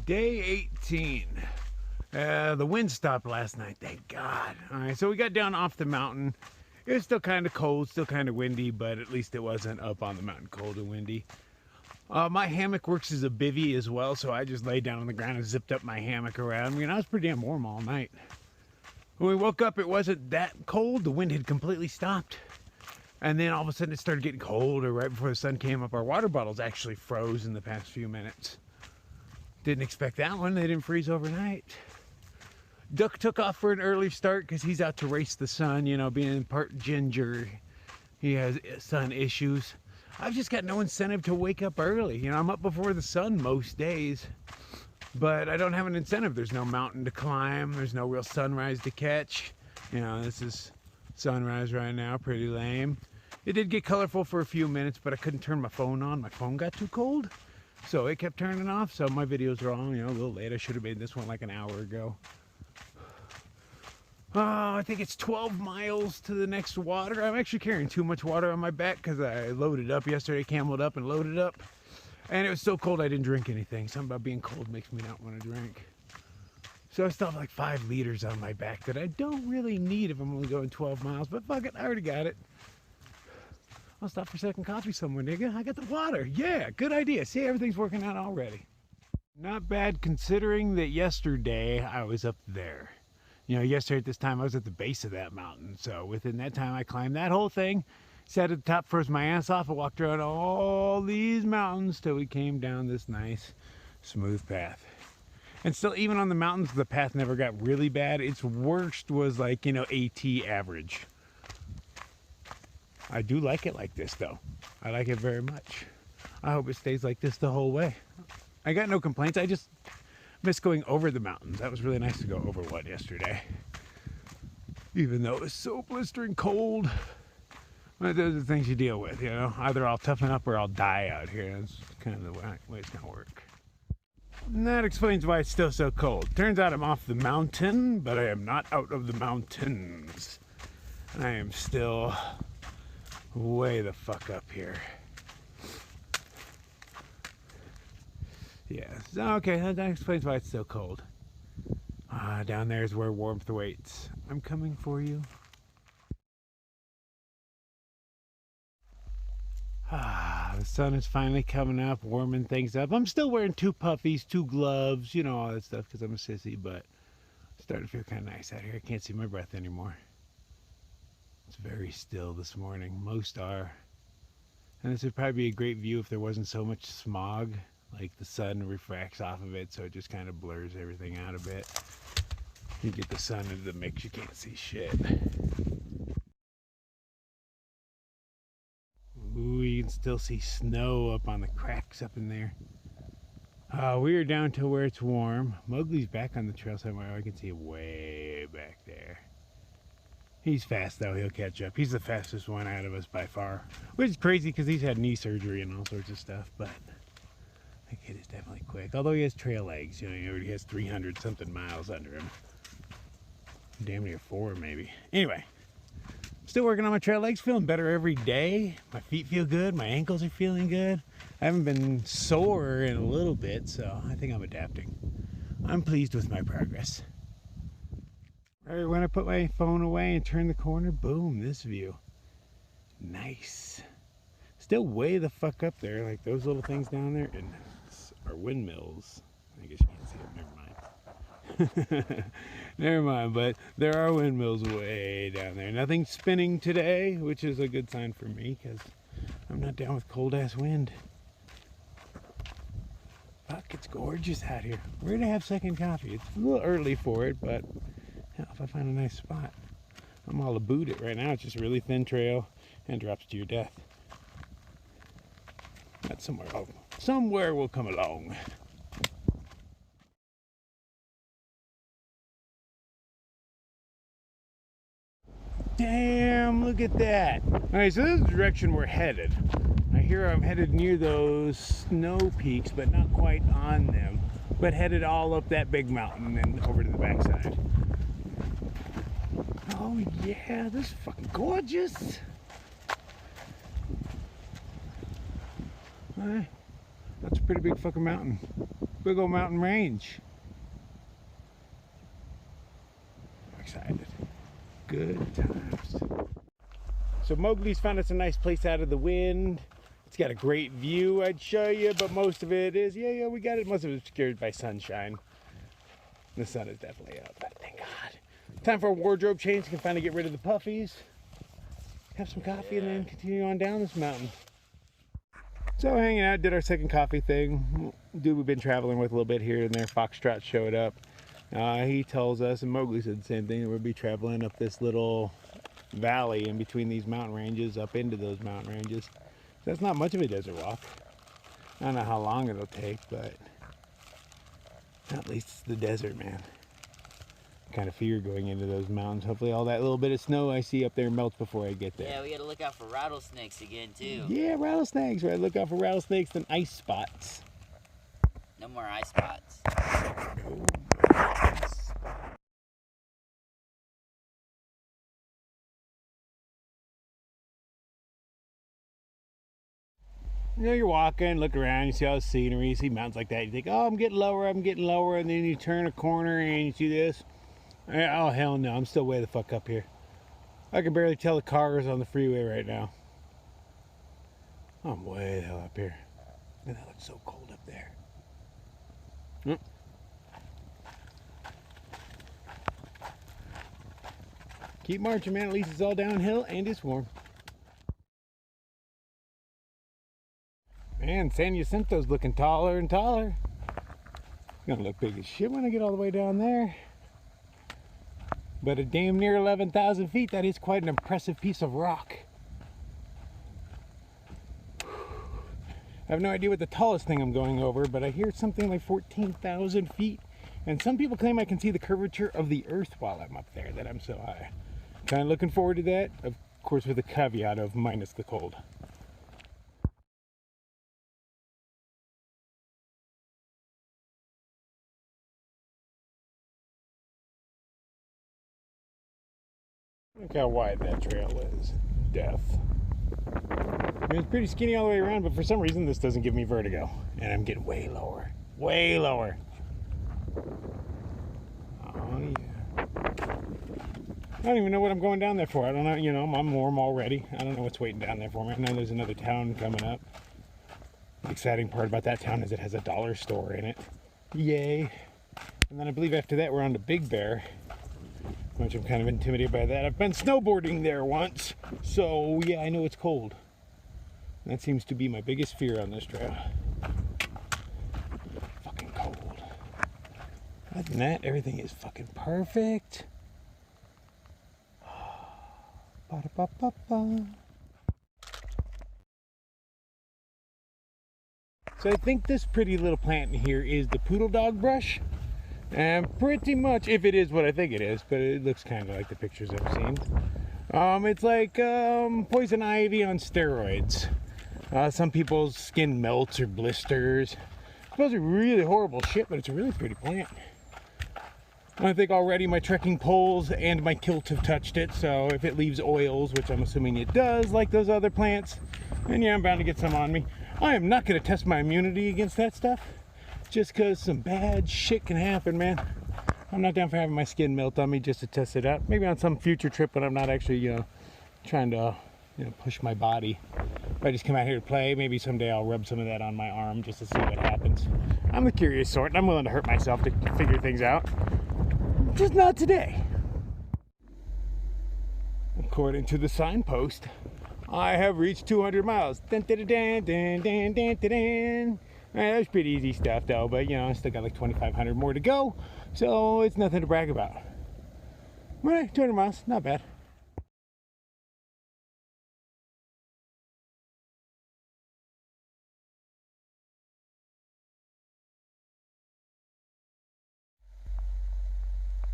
Day 18. The wind stopped last night, thank God. All right, so we got down off the mountain. It was still kind of cold, still kind of windy, but at least it wasn't up on the mountain cold and windy. My hammock works as a bivvy as well, so I just laid down on the ground and zipped up my hammock around me, and I was pretty damn warm all night. When we woke up, it wasn't that cold. The wind had completely stopped. And then all of a sudden it started getting colder right before the sun came up. Our water bottles actually froze in the past few minutes. Didn't expect that one. They didn't freeze overnight. Duck took off for an early start because he's out to race the sun, you know, being part ginger. He has sun issues. I've just got no incentive to wake up early. You know, I'm up before the sun most days, but I don't have an incentive. There's no mountain to climb. There's no real sunrise to catch. You know, this is sunrise right now, pretty lame. It did get colorful for a few minutes, but I couldn't turn my phone on. My phone got too cold, so it kept turning off. So my videos are all, you know, a little late. I should have made this one like an hour ago. I think it's 12 miles to the next water. I'm actually carrying too much water on my back because I loaded up yesterday, cameled up and loaded up. And it was so cold I didn't drink anything. Something about being cold makes me not want to drink. So I still have like 5 liters on my back that I don't really need if I'm only going 12 miles. But fuck it, I already got it. I'll stop for a second coffee somewhere, nigga. I got the water. Yeah, good idea. See, everything's working out already. Not bad considering that yesterday I was up there. You know, yesterday at this time I was at the base of that mountain. So within that time I climbed that whole thing, sat at the top, froze my ass off, and walked around all these mountains till we came down this nice, smooth path. And still, even on the mountains, the path never got really bad. Its worst was like, you know, AT average. I do like it like this, though. I like it very much. I hope it stays like this the whole way. I got no complaints. I just miss going over the mountains. That was really nice to go over one yesterday. Even though it was so blistering cold. But those are the things you deal with, you know. Either I'll toughen up or I'll die out here. That's kind of the way it's going to work. And that explains why it's still so cold. Turns out I'm off the mountain, but I am not out of the mountains. I am still way the fuck up here. Yeah, so, okay, that explains why it's so cold. Down there is where warmth waits. I'm coming for you. The sun is finally coming up, warming things up. I'm still wearing 2 puffies, 2 gloves, you know, all that stuff because I'm a sissy, but it's starting to feel kind of nice out here. I can't see my breath anymore. It's very still this morning. Most are. And this would probably be a great view if there wasn't so much smog. Like the sun refracts off of it, so it just kind of blurs everything out a bit. You get the sun into the mix, you can't see shit. Ooh, you can still see snow up on the cracks up in there. We are down to where it's warm. Mowgli's back on the trail somewhere. I can see way back there. He's fast though, he'll catch up. He's the fastest one out of us by far. Which is crazy because he's had knee surgery and all sorts of stuff, but that kid is definitely quick. Although he has trail legs, you know, he already has 300 something miles under him. Damn near 4 maybe. Anyway, still working on my trail legs, feeling better every day. My feet feel good, my ankles are feeling good. I haven't been sore in a little bit, so I think I'm adapting. I'm pleased with my progress. Right when I put my phone away and turn the corner, boom, this view. Nice. Still way the fuck up there, like those little things down there and are windmills. I guess you can't see it, never mind. Never mind, but there are windmills way down there. Nothing's spinning today, which is a good sign for me because I'm not down with cold ass wind. Fuck, it's gorgeous out here. We're gonna have second coffee. It's a little early for it, but hell, if I find a nice spot, I'm all about it right now. It's just a really thin trail and drops to your death. That's somewhere will come along. Damn, look at that. Alright, so this is the direction we're headed. I hear I'm headed near those snow peaks, but not quite on them. But headed all up that big mountain and over to the backside. Oh yeah, this is fucking gorgeous. Alright, that's a pretty big fucking mountain. Big old mountain range. I'm excited. Good times. So Mowgli's found us a nice place out of the wind. It's got a great view I'd show you, but most of it is, yeah, we got it. Most of it's obscured by sunshine. The sun is definitely up, but thank God. Time for a wardrobe change. Can finally get rid of the puffies. Have some coffee and then continue on down this mountain. So hanging out, did our second coffee thing. Dude we've been traveling with a little bit here and there, Foxtrot showed up. He tells us, and Mowgli said the same thing, that we'll be traveling up this little valley in between these mountain ranges, up into those mountain ranges. So that's not much of a desert walk. I don't know how long it'll take, but at least it's the desert, man. Kind of fear going into those mountains. Hopefully all that little bit of snow I see up there melts before I get there. Yeah, we gotta look out for rattlesnakes again too. Yeah, rattlesnakes, right? Look out for rattlesnakes and ice spots. No more ice spots. No more ice spots. You know, you're walking, look around, you see all the scenery, you see mountains like that. You think, oh, I'm getting lower, and then you turn a corner and you see this. Oh, hell no, I'm still way the fuck up here. I can barely tell the cars on the freeway right now. I'm way the hell up here. And that looks so cold up there. Keep marching, man. At least it's all downhill and it's warm. Man, San Jacinto's looking taller and taller. It's gonna look big as shit when I get all the way down there. But at damn near 11,000 feet, that is quite an impressive piece of rock. I have no idea what the tallest thing I'm going over, but I hear something like 14,000 feet. And some people claim I can see the curvature of the earth while I'm up there, that I'm so high. Kind of looking forward to that, of course with the caveat of minus the cold. Look how wide that trail is. Death. I mean, it's pretty skinny all the way around, but for some reason this doesn't give me vertigo. And I'm getting way lower. Way lower. Oh, yeah. I don't even know what I'm going down there for. I don't know, you know, I'm warm already. I don't know what's waiting down there for me. I know there's another town coming up. The exciting part about that town is it has a dollar store in it. Yay. And then I believe after that we're on to Big Bear, which I'm kind of intimidated by that. I've been snowboarding there once, so yeah, I know it's cold. That seems to be my biggest fear on this trail. Fucking cold. Other than that, everything is fucking perfect. Ba-da-ba-ba-ba. So I think this pretty little plant in here is the poodle dog brush. And pretty much, if it is what I think it is, but it looks kind of like the pictures I've seen. It's like poison ivy on steroids. Some people's skin melts or blisters. Those are really horrible shit, but it's a really pretty plant. I think already my trekking poles and my kilt have touched it, so if it leaves oils, which I'm assuming it does, like those other plants, then yeah, I'm bound to get some on me. I am not going to test my immunity against that stuff, just because some bad shit can happen, man. I'm not down for having my skin melt on me just to test it out. Maybe on some future trip when I'm not actually, you know, trying to, you know, push my body. If I just come out here to play, maybe someday I'll rub some of that on my arm just to see what happens. I'm the curious sort, and I'm willing to hurt myself to figure things out. Just not today. According to the signpost, I have reached 200 miles. Dun, dun, dun, dun, dun, dun, dun, dun. That was pretty easy stuff though, but you know, I still got like 2,500 more to go, so it's nothing to brag about. Right, 200 miles, not bad.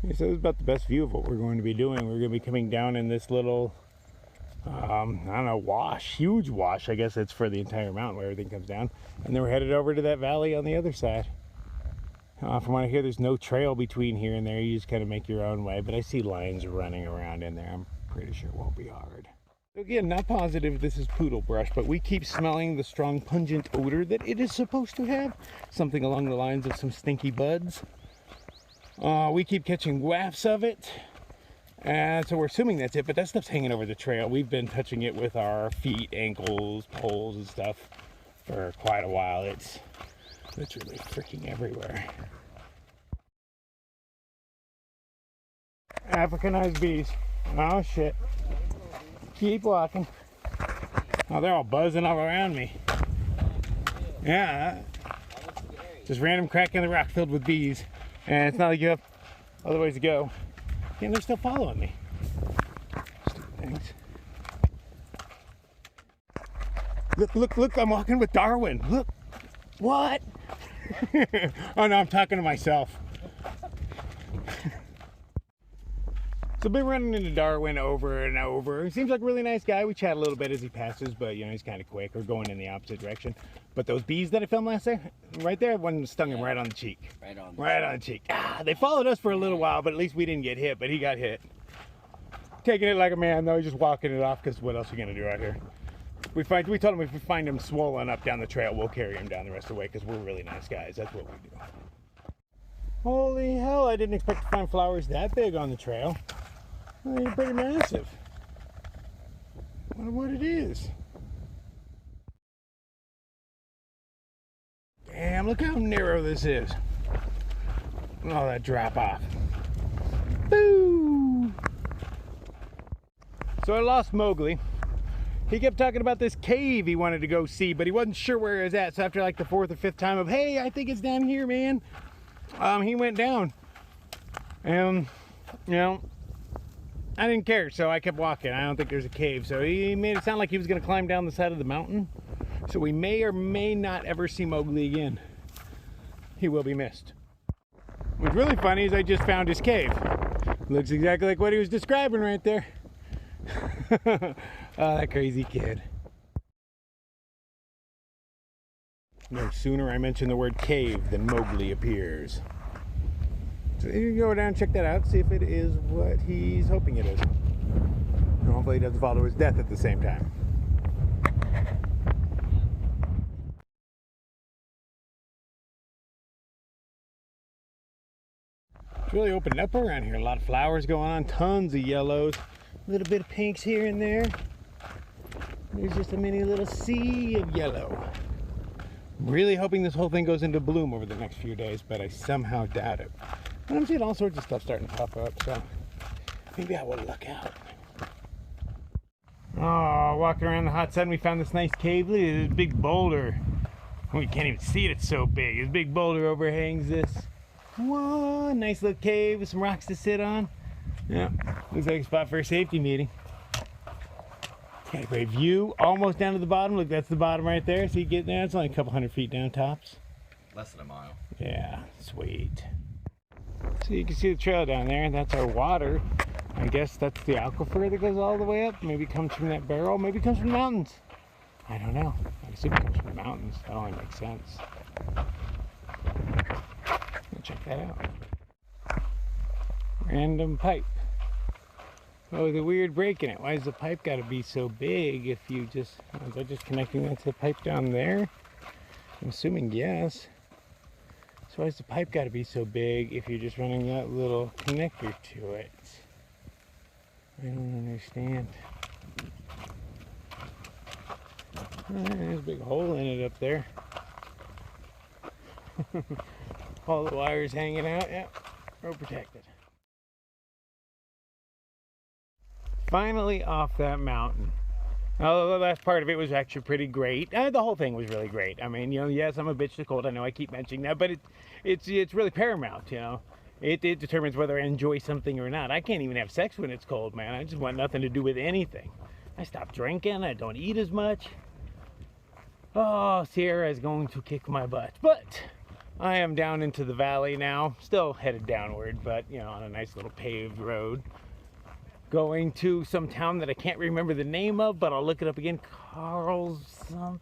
Yeah, so this is about the best view of what we're going to be doing. We're going to be coming down in this little, I don't know, wash, huge wash. I guess it's for the entire mountain where everything comes down. And then we're headed over to that valley on the other side. From what I hear, there's no trail between here and there. You just kind of make your own way. But I see lions running around in there. I'm pretty sure it won't be hard. Again, not positive this is poodle brush, but we keep smelling the strong pungent odor that it is supposed to have. Something along the lines of some stinky buds. We keep catching wafts of it. And so we're assuming that's it, but that stuff's hanging over the trail. We've been touching it with our feet, ankles, poles, and stuff for quite a while. It's literally freaking everywhere. Africanized bees. Oh shit. Keep walking. Oh, they're all buzzing all around me. Yeah. Just random crack in the rock filled with bees. And it's not like you have other ways to go. And they're still following me. Stupid things. Look, look, look, I'm walking with Darwin. Look. What? Oh no, I'm talking to myself. So I've been running into Darwin over and over. He seems like a really nice guy. We chat a little bit as he passes, but you know, he's kind of quick or going in the opposite direction. But those bees that I filmed last day, right there, one stung him right on the cheek. Right on the cheek. Ah, they followed us for a little while, but at least we didn't get hit, but he got hit. Taking it like a man, though, he's just walking it off, because what else are you going to do out here? We told him if we find him swollen up down the trail, we'll carry him down the rest of the way, because we're really nice guys. That's what we do. Holy hell, I didn't expect to find flowers that big on the trail. They're pretty massive. I wonder what it is. Damn, look how narrow this is. Oh, that drop off. Boo! So I lost Mowgli. He kept talking about this cave he wanted to go see, but he wasn't sure where it was at. So after like the 4th or 5th time of, hey, I think it's down here, man. He went down. And, you know, I didn't care, so I kept walking. I don't think there's a cave. So he made it sound like he was going to climb down the side of the mountain. So we may or may not ever see Mowgli again. He will be missed. What's really funny is I just found his cave. Looks exactly like what he was describing right there. Oh, that crazy kid. No sooner I mention the word cave than Mowgli appears. So you can go down and check that out, see if it is what he's hoping it is. And hopefully he doesn't fall to his death at the same time. It's really opened up around here. A lot of flowers going on, tons of yellows, a little bit of pinks here and there. There's just a mini little sea of yellow. I'm really hoping this whole thing goes into bloom over the next few days, but I somehow doubt it. But I'm seeing all sorts of stuff starting to pop up, so maybe I will look out. Oh, walking around the hot sun, we found this nice cave. Look at this big boulder. We can't even see it, it's so big. This big boulder overhangs this. Whoa, nice little cave with some rocks to sit on. Yeah, looks like a spot for a safety meeting. Got a great view, almost down to the bottom. Look, that's the bottom right there. See, getting there, it's only a couple hundred feet down tops. Less than a mile. Yeah, sweet. So you can see the trail down there, and that's our water. I guess that's the aquifer that goes all the way up. Maybe it comes from that barrel, maybe it comes from the mountains. I don't know. I assume it comes from the mountains. That only makes sense. We'll check that out. Random pipe. Oh, the weird break in it. Why does the pipe got to be so big if you just... Is that just connecting that to the pipe down there? I'm assuming yes. So why does the pipe got to be so big if you're just running that little connector to it? I don't understand. There's a big hole in it up there. All the wires hanging out. Yeah, road protected. Finally off that mountain. Although the last part of it was actually pretty great. The whole thing was really great. I mean, you know, yes, I'm a bitch to cold. I know I keep mentioning that, but it's really paramount, you know. It determines whether I enjoy something or not. I can't even have sex when it's cold, man. I just want nothing to do with anything. I stopped drinking. I don't eat as much. Oh, Sierra is going to kick my butt. But I am down into the valley now. Still headed downward, but, you know, on a nice little paved road. Going to some town that I can't remember the name of, but I'll look it up again. Corazon?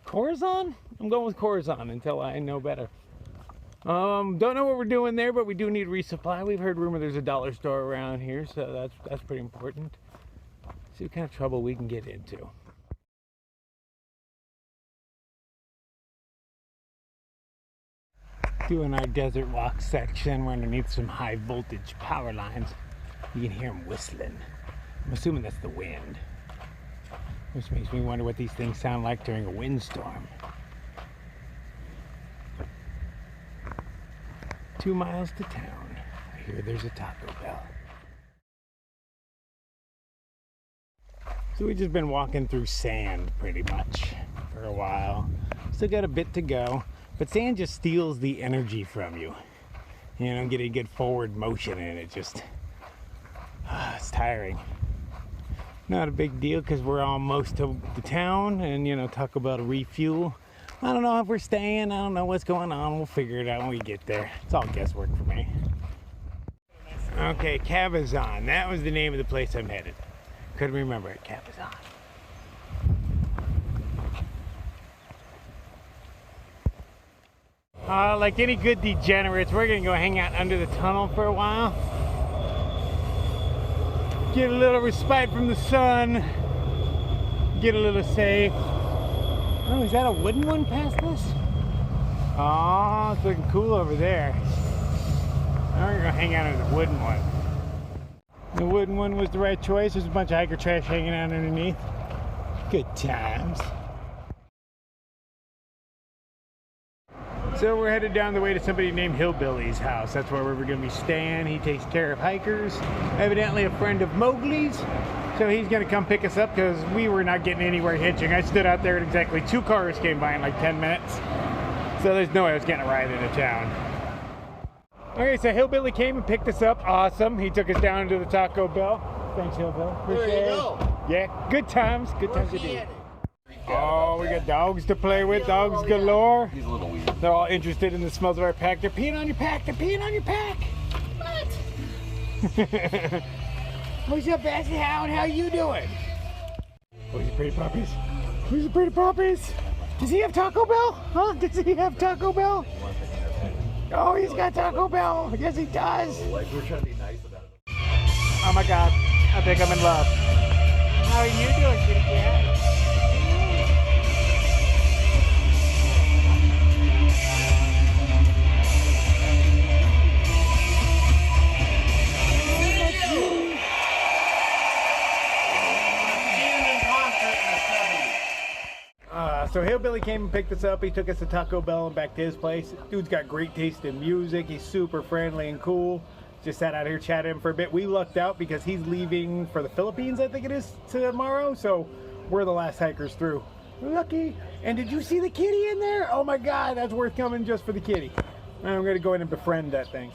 Corazon? I'm going with Corazon until I know better. Don't know what we're doing there, but we do need resupply. We've heard rumor there's a dollar store around here, so that's pretty important. See what kind of trouble we can get into. Doing our desert walk section. We're underneath some high voltage power lines. You can hear them whistling. I'm assuming that's the wind. Which makes me wonder what these things sound like during a windstorm. 2 miles to town. I hear there's a Taco Bell. So we've just been walking through sand pretty much for a while. Still got a bit to go, but sand just steals the energy from you. You don't get a good forward motion in it. Just, it's tiring. Not a big deal because we're almost to the town and, you know, Taco Bell to refuel. I don't know if we're staying. I don't know what's going on. We'll figure it out when we get there. It's all guesswork for me. Okay, Cabazon. That was the name of the place I'm headed. Couldn't remember it. Cabazon. Like any good degenerates, we're gonna go hang out under the tunnel for a while. Get a little respite from the sun. Get a little safe. Oh, is that a wooden one past this? Oh, it's looking cool over there. Now we're gonna hang out in the wooden one. The wooden one was the right choice. There's a bunch of hiker trash hanging out underneath. Good times. So we're headed down the way to somebody named Hillbilly's house. That's where we're going to be staying. He takes care of hikers. Evidently a friend of Mowgli's. So he's going to come pick us up because we were not getting anywhere hitching. I stood out there and exactly 2 cars came by in like 10 minutes. So there's no way I was getting a ride into town. Okay, so Hillbilly came and picked us up. Awesome. He took us down to the Taco Bell. Thanks, Hillbilly. Appreciate There you it. go. Yeah, good times. Good times to do. Oh, we got dogs to play with, dogs galore. He's a little weird. They're all interested in the smells of our pack. They're peeing on your pack. They're peeing on your pack. What? What's up, Basset Hound? How you doing? Oh, these pretty puppies. Who's the pretty puppies? Does he have Taco Bell? Huh? Does he have Taco Bell? Oh, he's got Taco Bell. Yes, he does. Like, we're trying to be nice about it. Oh my God, I think I'm in love. How are you doing, kitty cat? So Hillbilly came and picked us up. He took us to Taco Bell and back to his place. Dude's got great taste in music. He's super friendly and cool. Just sat out here chatting for a bit. We lucked out because he's leaving for the Philippines, I think it is, tomorrow. So we're the last hikers through. Lucky. And did you see the kitty in there? Oh my God, that's worth coming just for the kitty. I'm gonna go in and befriend that thing.